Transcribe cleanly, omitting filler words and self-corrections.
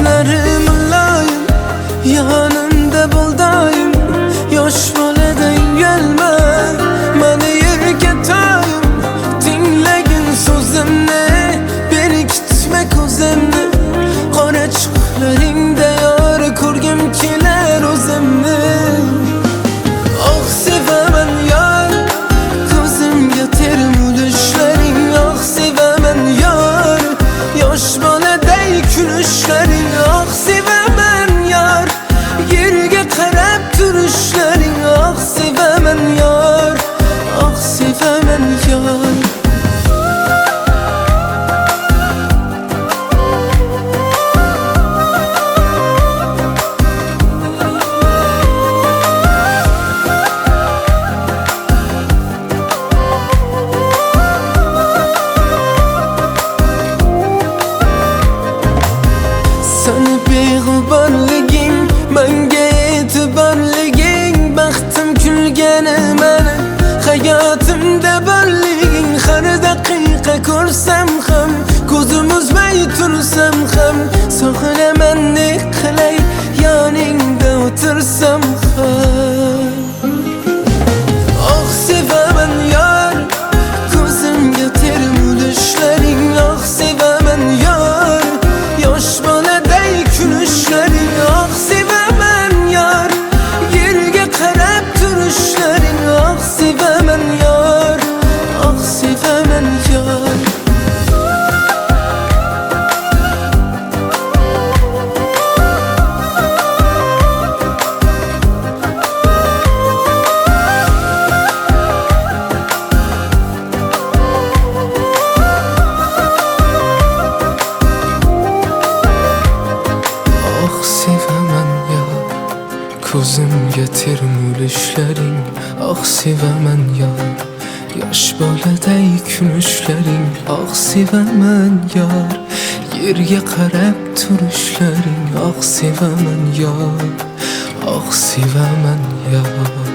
Gözlerim mülayim, yanımda buldayım. Yosh boladan gelme, meni yerga tayim. Dinlegin sözümni, berkitme ko'zimni. Qora chiqlaringda yor ko'rgim kelar o'zimni. Oh sevaman yor, ko'zimga termulishlaring. Oh sevaman yor, yosh boladay kulishlaring. Oh sevaman yor, yerga qarab turishlaring. Oh sevaman yor, oh sevaman yor. Seni beg'uborliging, menga e'tiborliging. Baxtim kulgani meni, hayotimda borliging. Har daqiqa ko'rsam ham, ko'zim uzmay tursam ham, sog'inaman ne qilay yoningda o'tirsam ham. Oh sevaman yor, ko'zimga termulishlaring. Oh sevaman yor, yosh boladay kulishlaring. Oh sevaman yor, yerga qarab turishlaring. Oh sevaman yor, oh sevaman yor. Oh sevaman yor, ko'zimga termulishlaring. Oh sevaman yor, yosh boladay kulishlaring. Oh sevaman yor, yerga qarab turishlaring. Oh sevaman yor, oh sevaman yor.